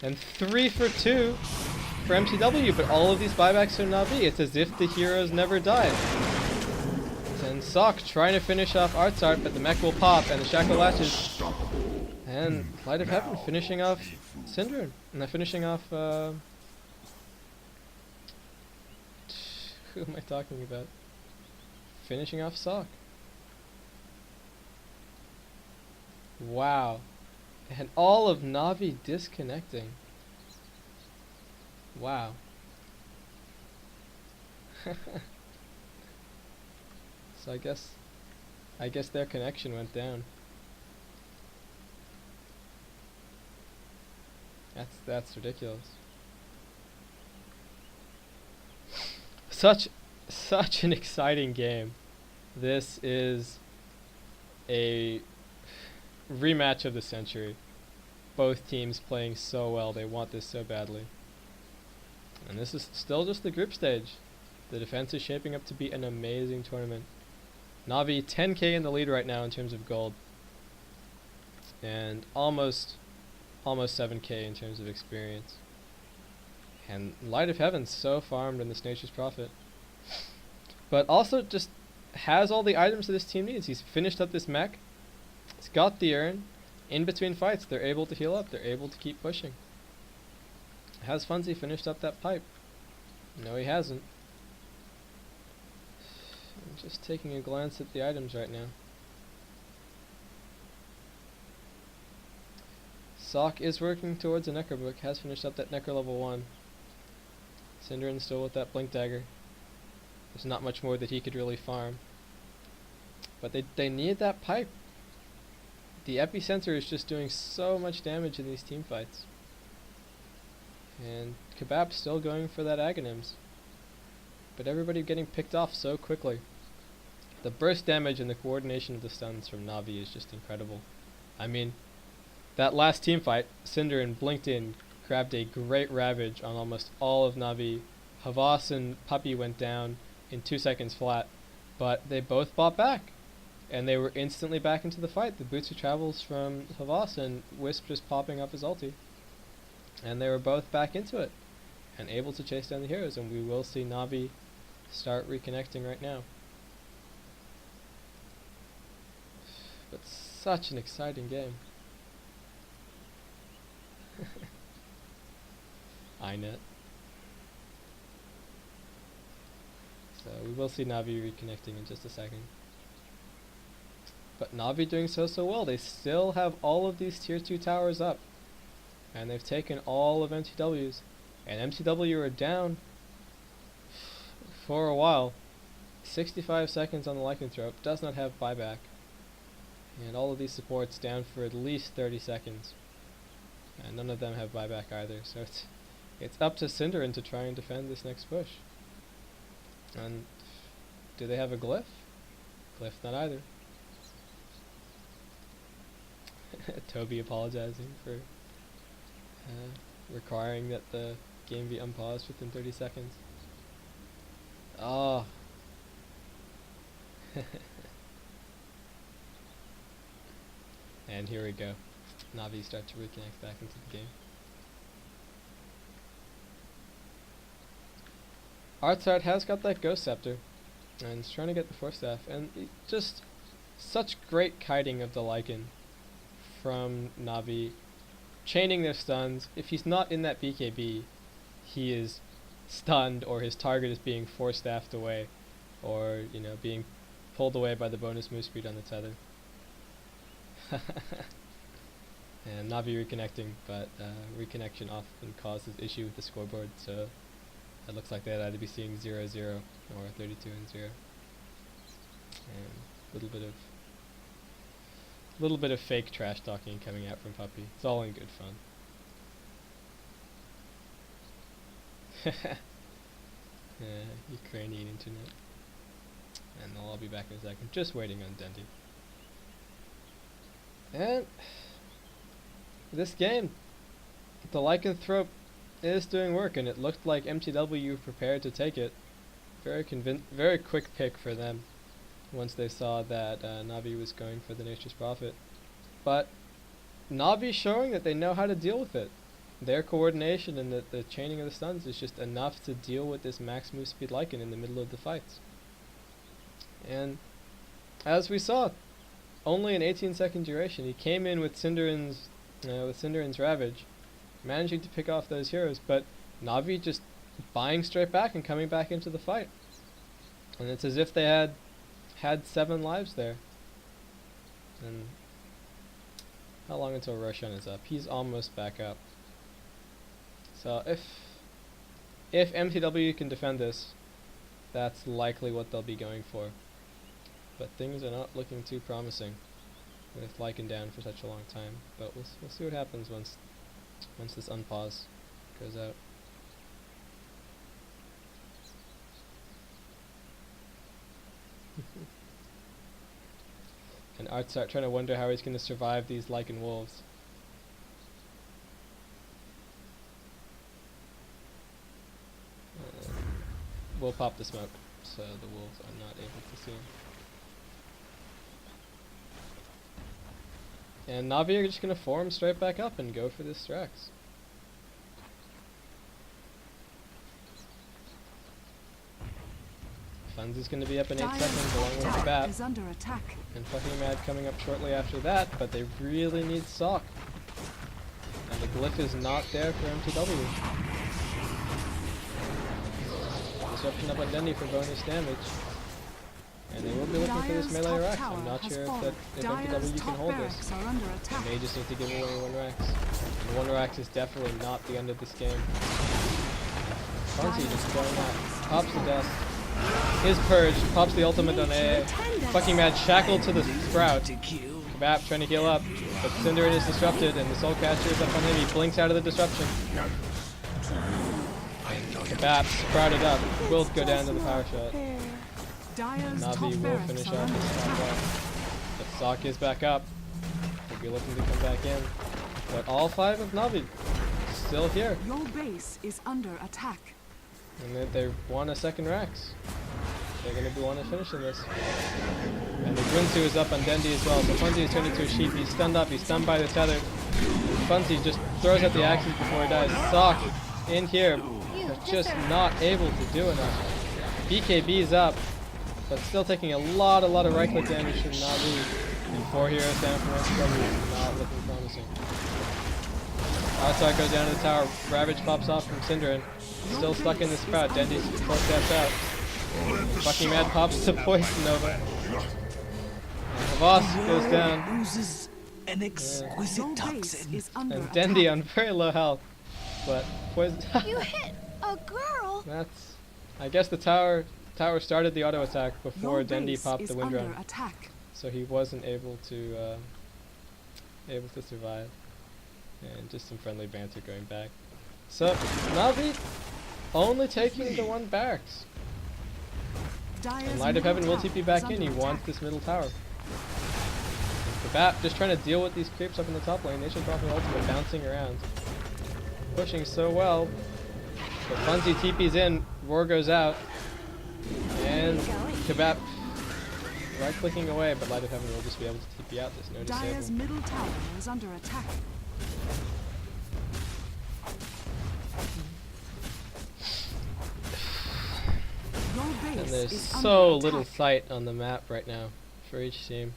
And 3 for 2 for mTw, but all of these buybacks are Na'Vi. It's as if the heroes never died. And Sock trying to finish off Artsart, but the mech will pop, and the shackle latches. And Light of Heaven finishing off Synderen. And they're finishing off, who am I talking about? Finishing off Sock. Wow. And all of Na'Vi disconnecting. Wow. So I guess their connection went down. That's ridiculous. Such an exciting game. This is a rematch of the century. Both teams playing so well. They want this so badly. And this is still just the group stage. The defense is shaping up to be an amazing tournament. Na'Vi 10k in the lead right now in terms of gold. And almost 7k in terms of experience. And Light of Heaven so farmed in this Nature's Prophet. But also just has all the items that this team needs. He's finished up this mech. He's got the urn. In between fights, they're able to heal up. They're able to keep pushing. Has Funzy finished up that pipe? No, he hasn't. I'm just taking a glance at the items right now. Sock is working towards a Necrobook, has finished up that Necro level 1. Synderen still with that Blink Dagger. There's not much more that he could really farm. But they need that pipe. The epicenter is just doing so much damage in these team fights. And Kebab's still going for that Aghanims. But everybody getting picked off so quickly. The burst damage and the coordination of the stuns from Navi is just incredible. I mean, that last team fight, Synderen blinked in, grabbed a great Ravage on almost all of Navi. Havas and Puppey went down in 2 seconds flat, but they both bought back. And they were instantly back into the fight. The Boots of Travels from Havas and Wisp just popping up his ulti. And they were both back into it and able to chase down the heroes, and we will see Navi start reconnecting right now. But such an exciting game. iNet. So we will see Navi reconnecting in just a second. But Navi doing so well. They still have all of these tier 2 towers up. And they've taken all of MTW's. And MTW are down for a while. 65 seconds on the Lycanthrope. Does not have buyback. And all of these supports down for at least 30 seconds. And none of them have buyback either. So it's up to Synderen to try and defend this next push. And do they have a glyph? Glyph not either. Toby apologizing for requiring that the game be unpaused within 30 seconds. Oh. And here we go. Navi start to reconnect back into the game. Artsart has got that Ghost Scepter and is trying to get the Force Staff, and just such great kiting of the Lycan from Navi, chaining their stuns. If he's not in that BKB, he is stunned, or his target is being Force Staffed away, or being pulled away by the bonus move speed on the tether. And Navi reconnecting, but reconnection often causes issue with the scoreboard, so it looks like they'd either be seeing 0-0 or 32-0. And a little bit of fake trash talking coming out from Puppey. It's all in good fun. Ukrainian internet. And they'll all be back in a second. Just waiting on Dendy. And this game, the Lycanthrope is doing work, and it looked like MTW prepared to take it. Very quick pick for them once they saw that Navi was going for the Nature's Prophet. But Navi showing that they know how to deal with it. Their coordination and the chaining of the stuns is just enough to deal with this max move speed Lycan in the middle of the fights. And as we saw, only an 18-second duration. He came in with Synderen's Ravage, managing to pick off those heroes, but Navi just buying straight back and coming back into the fight. And it's as if they had 7 lives there. And how long until Roshan is up? He's almost back up. So if MTW can defend this, that's likely what they'll be going for. But things are not looking too promising with Lycan down for such a long time. But we'll see what happens once this unpause goes out. And Artsart trying to wonder how he's going to survive these Lycan wolves. We'll pop the smoke so the wolves are not able to see him. And Navi are just going to form straight back up and go for this Strax. Funzy's going to be up in 8 seconds along with the bat. And Fucking Mad coming up shortly after that, but they really need Sock. And the glyph is not there for MTW. Disruption up on Dendy for bonus damage. And they will be looking for this Dire's melee top Rex. tower I'm not has sure fallen. if Dire's mTw can top hold barracks this. are under attack. They may just need to give away one Rex. And one Rex is definitely not the end of this game. Fonzie just going out. Pops the dust. His purge. Pops the ultimate on AA. Fucking mad shackled to the sprout. Kabap trying to heal up. But Cinderin is disrupted and the Soul Catcher is up on him. He blinks out of the disruption. Kabap sprouted up. Will go down to the power shot. Navi will finish off his top off. But Sock is back up. He'll be looking to come back in. But all 5 of Navi still here. Your base is under attack. And they want a second Rex. They're going to be wanting to finish in this. And the Gwinsu is up on Dendi as well. So Funzi is turned into a sheep. He's stunned up. He's stunned by the tether. Funzi just throws out the axes before he dies. Sock in here, but just not able to do enough. BKB is up, but still taking a lot of right click damage from Navi. And 4 heroes down from mTw is not looking promising. Outside goes down to the tower. Ravage pops off from Cinderin. Still stuck in the sprout. Dendi's 4 steps out. Fucking mad pops to Poison Nova. And Havas goes down. Loses an exquisite Your base toxin. is under And attack. Dendi on very low health. But Poison... You hit a girl. That's... I guess the tower started the auto attack before Your Dendi base popped is the wind under run. attack. So he wasn't able to survive. And just some friendly banter going back. So Navi only taking the 1 barracks. And Light of Heaven will TP back in. He wants this middle tower. Kabap just trying to deal with these creeps up in the top lane. They should drop an ultimate bouncing around. Pushing so well. But Funzi TP's in. Roar goes out. And Kabap right clicking away, but Light of Heaven will just be able to TP out. There's no Dire's disable. middle tower is under attack. Your And base there's is so under little attack. sight on the map right now for each team.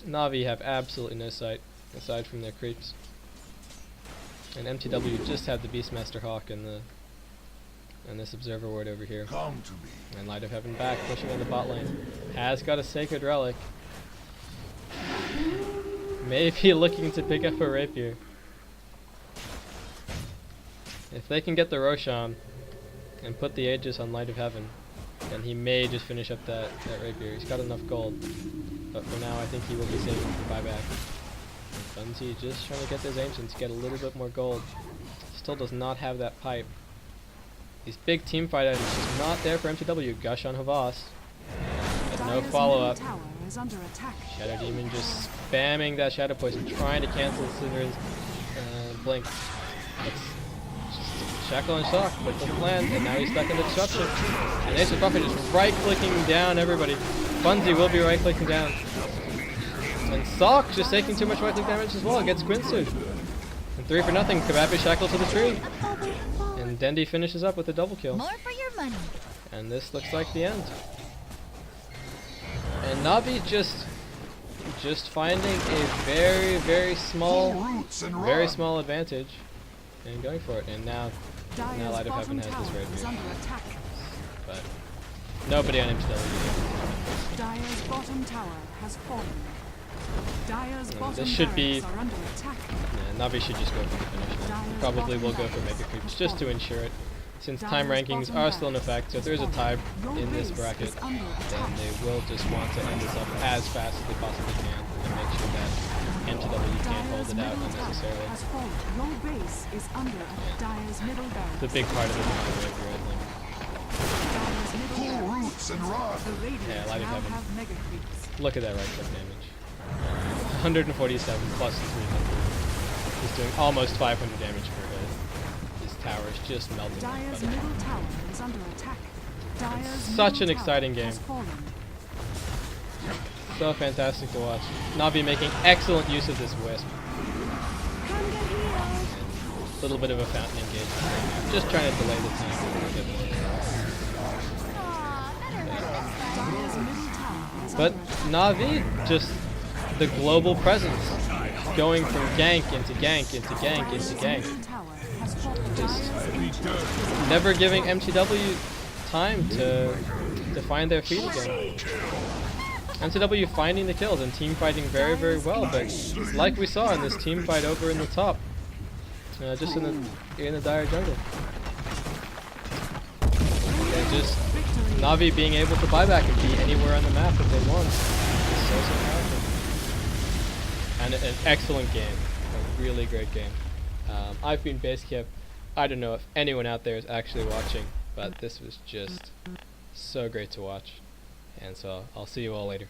Navi have absolutely no sight aside from their creeps. And mTw just had the Beastmaster Hawk and this Observer Ward over here. Come to me. And Light of Heaven back, pushing in the bot lane. Has got a Sacred Relic. Maybe looking to pick up a Rapier. If they can get the Roshan and put the Aegis on Light of Heaven, then he may just finish up that Rapier. He's got enough gold. But for now, I think he will be saving for buyback. And Funzi just trying to get those Ancients, get a little bit more gold. Still does not have that pipe. These big team fight items just not there for mTw. Gush on Havas. But no Dire's follow-up. middle tower is under attack. Shadow Demon just spamming that Shadow Poison, trying to cancel Cinder's blink. It's just Shackle and Shock, but doesn't land, and now he's stuck in the disruption. And Ace of Prophet just right-clicking down everybody. Funzi will be right-clicking down. And Sock just taking too much right-click damage as well, gets Gwinsu. And 3 for nothing, Kabap is shackled to the tree. And Dendi finishes up with a double kill. More for your money. And this looks like the end. And Navi just finding a very small advantage and going for it. And now Dire's Light of bottom Heaven has tower this is Rapier. under attack. But nobody on mTw. Dire's bottom tower has fallen. Dire's bottom this should be- barracks are under attack. Yeah, Navi should just go for the finish. Dire's Probably bottom will go for barracks Mega Creeps has just to fallen. ensure it. Since time Dire's rankings bottom are still in barracks effect, so if has there's a tie fallen. in Your this base bracket, is under then attack. they will just want to end this up as fast as they possibly can and make sure that mTw can't hold Dire's it out middle tower unnecessarily. has fallen. Your base is under attack. Dire's middle barracks. It's a big part of it. Rapier, I think. Dire's middle Pull barracks. roots and run. The Radiant Yeah, Light of now Heaven. have mega creeps. Look at that right click damage. 147 plus 300. He's doing almost 500 damage per hit. This tower is just melting like Dire's butter. middle tower is under attack. Dire's such middle an tower exciting game. has fallen. So fantastic to watch. Navi making excellent use of this Wisp. A little bit of a fountain engagement. Just trying to delay the time. Aw, better run next time. Dire's middle tower is But under attack. Navi, just the global presence. Going from gank into gank into gank into gank. Middle tower has fallen. Just Dire's never giving mTw time to to find their feet again. mTw finding the kills and team fighting very, very well, but like we saw in this team fight over in the top, just in the dire jungle. And just Na'Vi being able to buy back and be anywhere on the map that they want. It's so powerful. And an excellent game. A really great game. I've been Basecamp. I don't know if anyone out there is actually watching, but this was just so great to watch. And so I'll see you all later.